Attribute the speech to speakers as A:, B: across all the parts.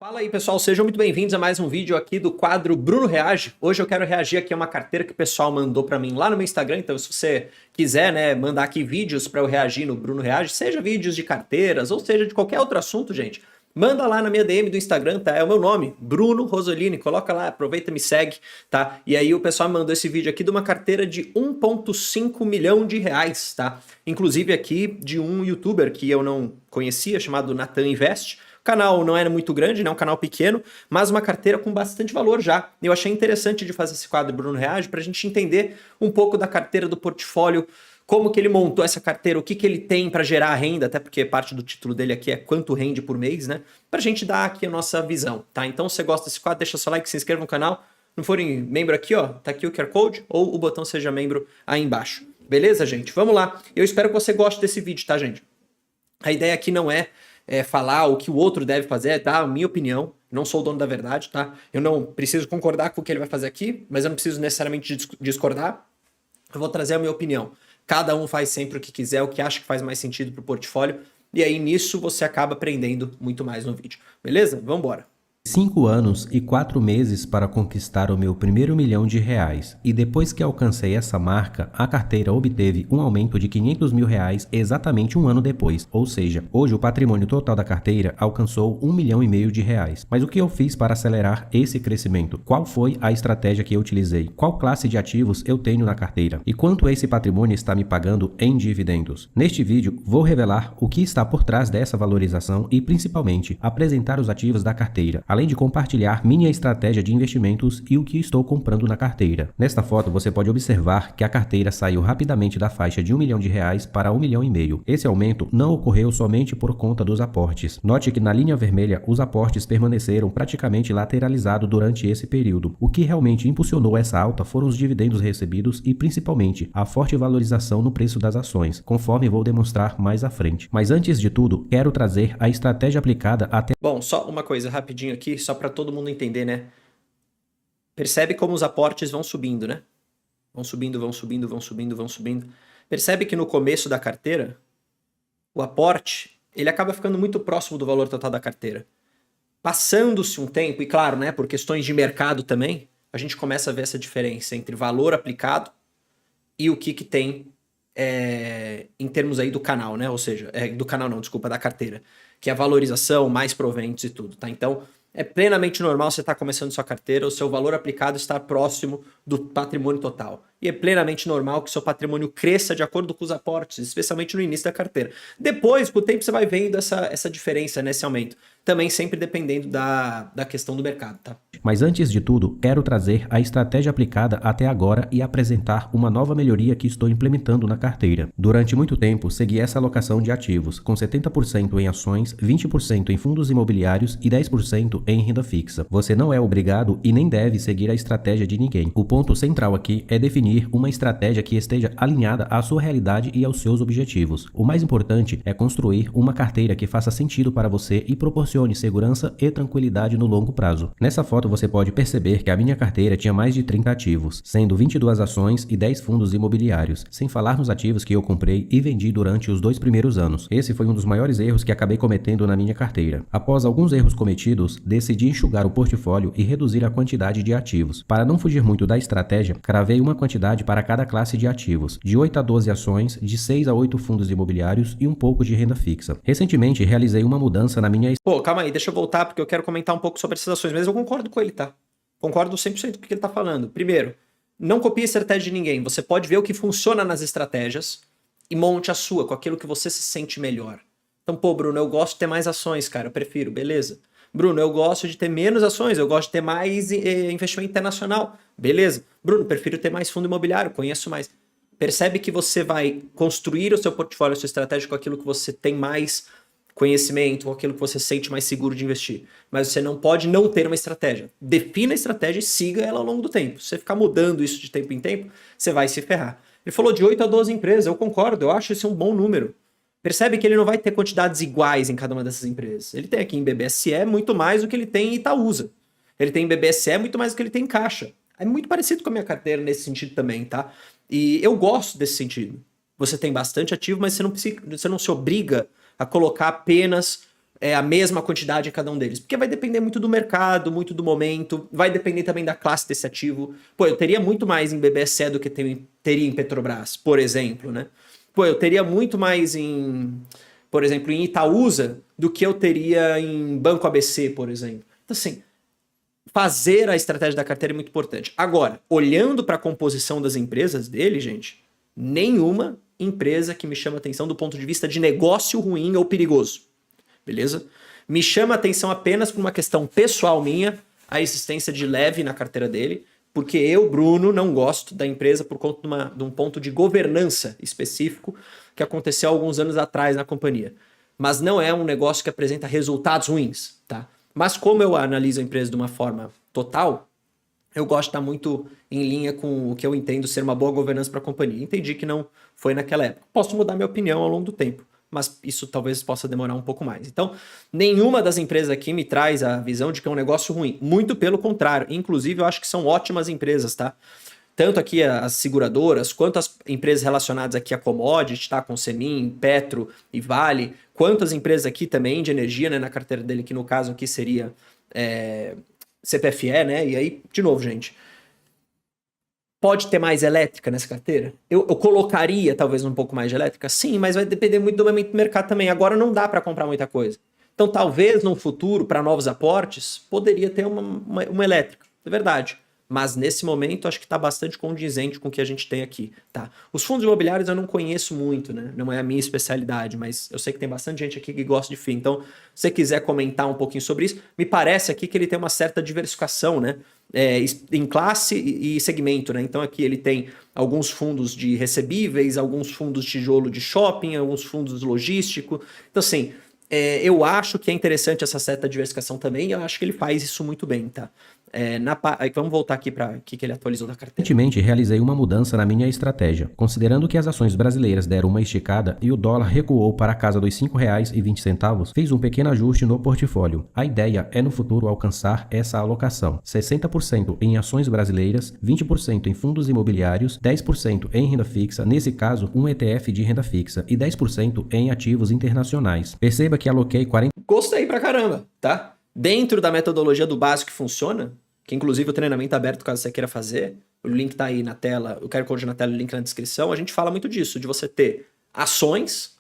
A: Fala aí, pessoal, sejam muito bem-vindos a mais um vídeo aqui do quadro Bruno Reage. Hoje eu quero reagir aqui a uma carteira que o pessoal mandou para mim lá no meu Instagram, então se você quiser, né, mandar aqui vídeos para eu reagir no Bruno Reage, seja vídeos de carteiras ou seja de qualquer outro assunto, gente, manda lá na minha DM do Instagram, tá? É o meu nome, Bruno Rosolini, coloca lá, aproveita e me segue, tá? E aí o pessoal me mandou esse vídeo aqui de uma carteira de 1,5 milhão de reais, tá? Inclusive aqui de um youtuber que eu não conhecia, chamado Nathan Invest. O canal não era muito grande, né? Um canal pequeno, mas uma carteira com bastante valor já. Eu achei interessante de fazer esse quadro Bruno Reage para a gente entender um pouco da carteira do portfólio, como que ele montou essa carteira, o que que ele tem para gerar renda, até porque parte do título dele aqui é quanto rende por mês, né? Para a gente dar aqui a nossa visão, tá? Então se você gosta desse quadro, deixa seu like, se inscreva no canal. Não forem membro aqui, ó, tá aqui o QR Code ou o botão seja membro aí embaixo. Beleza, gente? Vamos lá. Eu espero que você goste desse vídeo, tá, gente? A ideia aqui não é falar o que o outro deve fazer, tá? A minha opinião, não sou o dono da verdade, tá? Eu não preciso concordar com o que ele vai fazer aqui, mas eu não preciso necessariamente discordar. Eu vou trazer a minha opinião. Cada um faz sempre o que quiser, o que acha que faz mais sentido pro portfólio, e aí nisso você acaba aprendendo muito mais no vídeo. Beleza? Vamos embora.
B: 5 anos e 4 meses para conquistar o meu primeiro milhão de reais, e depois que alcancei essa marca, a carteira obteve um aumento de 500 mil reais exatamente um ano depois, ou seja, hoje o patrimônio total da carteira alcançou 1,5 milhão de reais. Mas o que eu fiz para acelerar esse crescimento? Qual foi a estratégia que eu utilizei? Qual classe de ativos eu tenho na carteira? E quanto esse patrimônio está me pagando em dividendos? Neste vídeo, vou revelar o que está por trás dessa valorização e, principalmente, apresentar os ativos da carteira, além de compartilhar minha estratégia de investimentos e o que estou comprando na carteira. Nesta foto você pode observar que a carteira saiu rapidamente da faixa de 1 milhão de reais para 1,5 milhão. Esse aumento não ocorreu somente por conta dos aportes. Note que na linha vermelha os aportes permaneceram praticamente lateralizados durante esse período. O que realmente impulsionou essa alta foram os dividendos recebidos e principalmente a forte valorização no preço das ações, conforme vou demonstrar mais à frente. Mas antes de tudo, quero trazer a estratégia aplicada até...
A: Bom, só uma coisa rapidinho aqui, só para todo mundo entender, né? Percebe como os aportes vão subindo, né? Vão subindo, vão subindo, vão subindo, vão subindo. Percebe que no começo da carteira, o aporte, ele acaba ficando muito próximo do valor total da carteira. Passando-se um tempo, e claro, né, por questões de mercado também, a gente começa a ver essa diferença entre valor aplicado e o que tem em termos aí do canal, né? Ou seja, do canal não, desculpa, da carteira, que é a valorização, mais proventos e tudo, tá? Então, é plenamente normal você estar começando sua carteira, o seu valor aplicado estar próximo do patrimônio total. E é plenamente normal que seu patrimônio cresça de acordo com os aportes, especialmente no início da carteira. Depois, com o tempo, você vai vendo essa diferença, né, esse aumento. Também sempre dependendo da questão do mercado, tá?
B: Mas antes de tudo, quero trazer a estratégia aplicada até agora e apresentar uma nova melhoria que estou implementando na carteira. Durante muito tempo, segui essa alocação de ativos, com 70% em ações, 20% em fundos imobiliários e 10% em renda fixa. Você não é obrigado e nem deve seguir a estratégia de ninguém. O ponto central aqui é definir uma estratégia que esteja alinhada à sua realidade e aos seus objetivos. O mais importante é construir uma carteira que faça sentido para você e proporcione segurança e tranquilidade no longo prazo. Nessa foto você pode perceber que a minha carteira tinha mais de 30 ativos, sendo 22 ações e 10 fundos imobiliários, sem falar nos ativos que eu comprei e vendi durante os 2 primeiros anos. Esse foi um dos maiores erros que acabei cometendo na minha carteira. Após alguns erros cometidos, decidi enxugar o portfólio e reduzir a quantidade de ativos. Para não fugir muito da estratégia, cravei uma quantidade para cada classe de ativos, de 8 a 12 ações, de 6 a 8 fundos imobiliários e um pouco de renda fixa. Recentemente, realizei uma mudança na minha...
A: Pô, calma aí, deixa eu voltar porque eu quero comentar um pouco sobre essas ações, mas eu concordo com ele, tá? Concordo 100% com o que ele tá falando. Primeiro, não copie a estratégia de ninguém. Você pode ver o que funciona nas estratégias e monte a sua, com aquilo que você se sente melhor. Então, pô, Bruno, eu gosto de ter mais ações, cara, eu prefiro, beleza. Bruno, eu gosto de ter menos ações, eu gosto de ter mais investimento internacional, beleza. Bruno, prefiro ter mais fundo imobiliário, conheço mais. Percebe que você vai construir o seu portfólio, a sua estratégia com aquilo que você tem mais conhecimento, com aquilo que você sente mais seguro de investir. Mas você não pode não ter uma estratégia. Defina a estratégia e siga ela ao longo do tempo. Se você ficar mudando isso de tempo em tempo, você vai se ferrar. Ele falou de 8 a 12 empresas, eu concordo, eu acho esse um bom número. Percebe que ele não vai ter quantidades iguais em cada uma dessas empresas. Ele tem aqui em BBSE muito mais do que ele tem em Itaúsa. Ele tem em BBSE muito mais do que ele tem em Caixa. É muito parecido com a minha carteira nesse sentido também, tá? E eu gosto desse sentido. Você tem bastante ativo, mas você não se obriga a colocar apenas a mesma quantidade em cada um deles? Porque vai depender muito do mercado, muito do momento, vai depender também da classe desse ativo. Pô, eu teria muito mais em BBSE do que teria em Petrobras, por exemplo, né? Pô, eu teria muito mais por exemplo, em Itaúsa do que eu teria em Banco ABC, por exemplo. Então, assim, fazer a estratégia da carteira é muito importante. Agora, olhando para a composição das empresas dele, gente, nenhuma empresa que me chama atenção do ponto de vista de negócio ruim ou perigoso. Beleza? Me chama atenção apenas por uma questão pessoal minha, a existência de leve na carteira dele, porque eu, Bruno, não gosto da empresa por conta de um ponto de governança específico que aconteceu alguns anos atrás na companhia. Mas não é um negócio que apresenta resultados ruins, tá? Mas como eu analiso a empresa de uma forma total, eu gosto de estar muito em linha com o que eu entendo ser uma boa governança para a companhia. Entendi que não foi naquela época. Posso mudar minha opinião ao longo do tempo, mas isso talvez possa demorar um pouco mais. Então, nenhuma das empresas aqui me traz a visão de que é um negócio ruim. Muito pelo contrário. Inclusive, eu acho que são ótimas empresas, tá? Tanto aqui as seguradoras, quanto as empresas relacionadas aqui a commodity, tá? Com Semin, Petro e Vale, quanto as empresas aqui também de energia, né? Na carteira dele, que no caso aqui seria CPFE, né? E aí, de novo, gente, pode ter mais elétrica nessa carteira? Eu colocaria talvez um pouco mais de elétrica? Sim, mas vai depender muito do momento do mercado também. Agora não dá para comprar muita coisa. Então talvez no futuro, para novos aportes, poderia ter uma elétrica. É verdade. Mas nesse momento acho que está bastante condizente com o que a gente tem aqui. Tá? Os fundos imobiliários eu não conheço muito, né? Não é a minha especialidade, mas eu sei que tem bastante gente aqui que gosta de FII. Então, se você quiser comentar um pouquinho sobre isso, me parece aqui que ele tem uma certa diversificação, né? Em classe e segmento, né? Então aqui ele tem alguns fundos de recebíveis, alguns fundos de tijolo de shopping, alguns fundos logístico. Então assim, eu acho que é interessante essa certa diversificação também e eu acho que ele faz isso muito bem, tá? Vamos voltar aqui para o que ele atualizou da carteira.
B: Recentemente realizei uma mudança na minha estratégia, considerando que as ações brasileiras deram uma esticada e o dólar recuou para a casa dos R$ 5,20, fiz um pequeno ajuste no portfólio. A ideia é no futuro alcançar essa alocação: 60% em ações brasileiras, 20% em fundos imobiliários, 10% em renda fixa, nesse caso um ETF de renda fixa, e 10% em ativos internacionais. Perceba que aloquei 40%.
A: Gostei pra caramba, tá? Dentro da metodologia do básico que funciona, que inclusive o treinamento é aberto caso você queira fazer, o link tá aí na tela, eu quero colocar na tela o link na descrição, a gente fala muito disso, de você ter ações,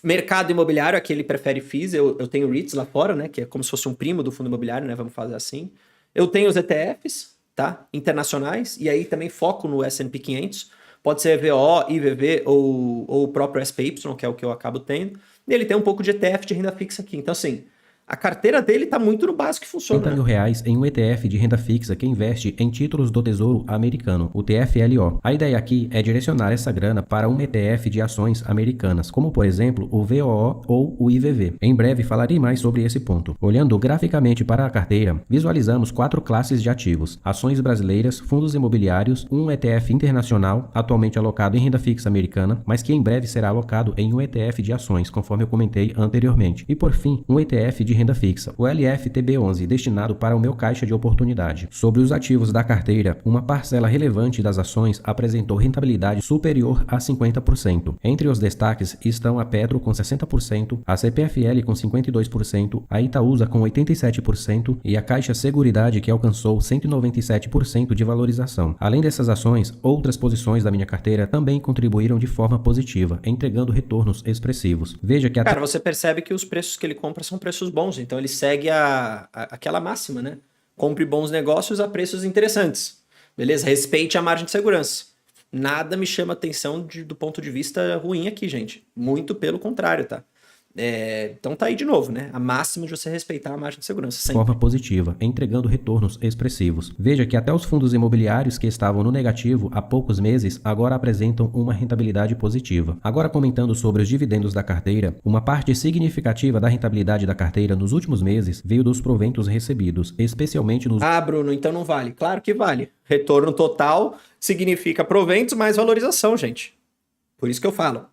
A: mercado imobiliário, aqui ele prefere FIIs, eu tenho REITs lá fora, né, que é como se fosse um primo do fundo imobiliário, né, vamos fazer assim. Eu tenho os ETFs, tá, internacionais, e aí também foco no S&P 500, pode ser VO, IVV ou o próprio SPY, que é o que eu acabo tendo, e ele tem um pouco de ETF de renda fixa aqui, então assim, a carteira dele está muito no básico que funciona.
B: R$ 30 mil em um ETF de renda fixa que investe em títulos do Tesouro Americano, o TFLO. A ideia aqui é direcionar essa grana para um ETF de ações americanas, como por exemplo o VOO ou o IVV. Em breve falarei mais sobre esse ponto. Olhando graficamente para a carteira, visualizamos 4 classes de ativos: ações brasileiras, fundos imobiliários, um ETF internacional, atualmente alocado em renda fixa americana, mas que em breve será alocado em um ETF de ações, conforme eu comentei anteriormente. E por fim, um ETF de renda fixa, o LFTB11, destinado para o meu caixa de oportunidade. Sobre os ativos da carteira, uma parcela relevante das ações apresentou rentabilidade superior a 50%. Entre os destaques estão a Petro com 60%, a CPFL com 52%, a Itaúsa com 87% e a Caixa Seguridade, que alcançou 197% de valorização. Além dessas ações, outras posições da minha carteira também contribuíram de forma positiva, entregando retornos expressivos. Veja que
A: Cara, você percebe que os preços que ele compra são preços bons, então ele segue aquela máxima, né? Compre bons negócios a preços interessantes. Beleza? Respeite a margem de segurança. Nada me chama atenção do ponto de vista ruim aqui, gente. Muito pelo contrário, tá? Então tá aí de novo, né? A máxima de você respeitar a margem de segurança. Sempre.
B: Forma positiva, entregando retornos expressivos. Veja que até os fundos imobiliários que estavam no negativo há poucos meses agora apresentam uma rentabilidade positiva. Agora comentando sobre os dividendos da carteira, uma parte significativa da rentabilidade da carteira nos últimos meses veio dos proventos recebidos, especialmente nos...
A: Ah, Bruno, então não vale. Claro que vale. Retorno total significa proventos mais valorização, gente. Por isso que eu falo.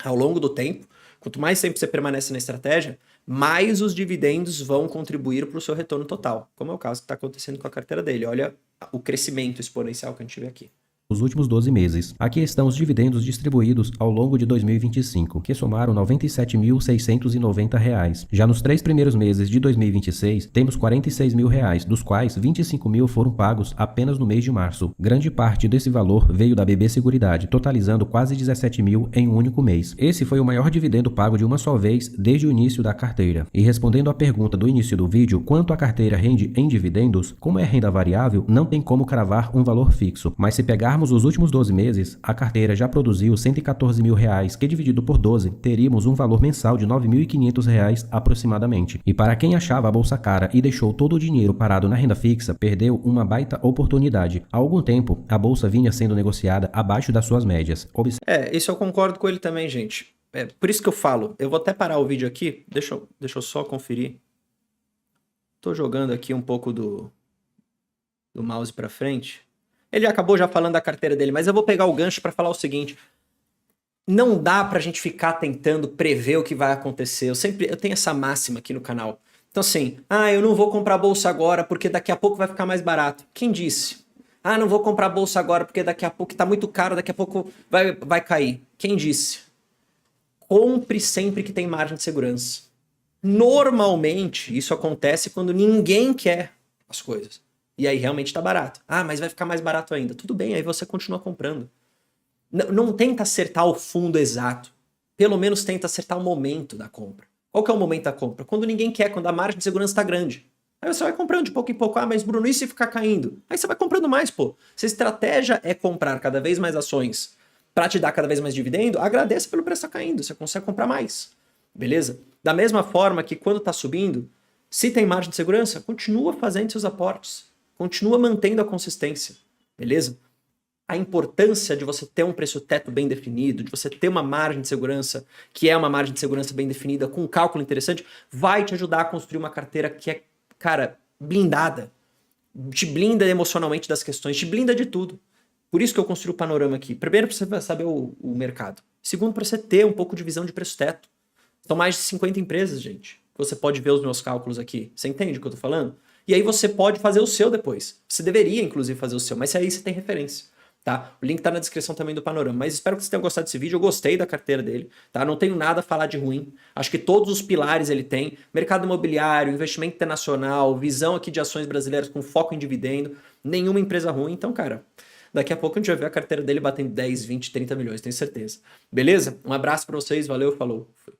A: Ao longo do tempo, quanto mais tempo você permanece na estratégia, mais os dividendos vão contribuir para o seu retorno total, como é o caso que está acontecendo com a carteira dele. Olha o crescimento exponencial que a gente vê aqui.
B: os últimos 12 meses. Aqui estão os dividendos distribuídos ao longo de 2025, que somaram R$ 97.690. Já nos 3 primeiros meses de 2026, temos R$ 46.000, dos quais R$ 25.000 foram pagos apenas no mês de março. Grande parte desse valor veio da BB Seguridade, totalizando quase R$ 17.000 em um único mês. Esse foi o maior dividendo pago de uma só vez desde o início da carteira. E respondendo à pergunta do início do vídeo, quanto a carteira rende em dividendos, como é renda variável, não tem como cravar um valor fixo, mas se pegarmos os últimos 12 meses, a carteira já produziu R$ 114.000, que dividido por 12, teríamos um valor mensal de R$ 9.500 aproximadamente. E para quem achava a bolsa cara e deixou todo o dinheiro parado na renda fixa, perdeu uma baita oportunidade. Há algum tempo, a bolsa vinha sendo negociada abaixo das suas médias.
A: Isso eu concordo com ele também, gente. Por isso que eu falo, eu vou até parar o vídeo aqui, deixa eu só conferir. Tô jogando aqui um pouco do mouse para frente. Ele acabou já falando da carteira dele, mas eu vou pegar o gancho para falar o seguinte. Não dá pra gente ficar tentando prever o que vai acontecer. Eu tenho essa máxima aqui no canal. Então assim, eu não vou comprar bolsa agora porque daqui a pouco vai ficar mais barato. Quem disse? Não vou comprar bolsa agora porque daqui a pouco tá muito caro, daqui a pouco vai cair. Quem disse? Compre sempre que tem margem de segurança. Normalmente, isso acontece quando ninguém quer as coisas. E aí realmente tá barato. Mas vai ficar mais barato ainda. Tudo bem, aí você continua comprando. Não tenta acertar o fundo exato. Pelo menos tenta acertar o momento da compra. Qual que é o momento da compra? Quando ninguém quer, quando a margem de segurança tá grande. Aí você vai comprando de pouco em pouco. Mas Bruno, e se ficar caindo? Aí você vai comprando mais, pô. Se a estratégia é comprar cada vez mais ações para te dar cada vez mais dividendo, agradeça pelo preço tá caindo. Você consegue comprar mais. Beleza? Da mesma forma que quando tá subindo, se tem margem de segurança, continua fazendo seus aportes. Continua mantendo a consistência, beleza? A importância de você ter um preço teto bem definido, de você ter uma margem de segurança, que é uma margem de segurança bem definida, com um cálculo interessante, vai te ajudar a construir uma carteira que é, cara, blindada. Te blinda emocionalmente das questões, te blinda de tudo. Por isso que eu construí o panorama aqui. Primeiro, para você saber o mercado. Segundo, para você ter um pouco de visão de preço teto. São mais de 50 empresas, gente. Você pode ver os meus cálculos aqui. Você entende o que eu tô falando? E aí você pode fazer o seu depois. Você deveria, inclusive, fazer o seu, mas aí você tem referência, tá? O link tá na descrição também do Panorama. Mas espero que vocês tenham gostado desse vídeo. Eu gostei da carteira dele, tá? Não tenho nada a falar de ruim. Acho que todos os pilares ele tem. Mercado imobiliário, investimento internacional, visão aqui de ações brasileiras com foco em dividendo. Nenhuma empresa ruim. Então, cara, daqui a pouco a gente vai ver a carteira dele batendo 10, 20, 30 milhões, tenho certeza. Beleza? Um abraço pra vocês. Valeu, falou. Fui.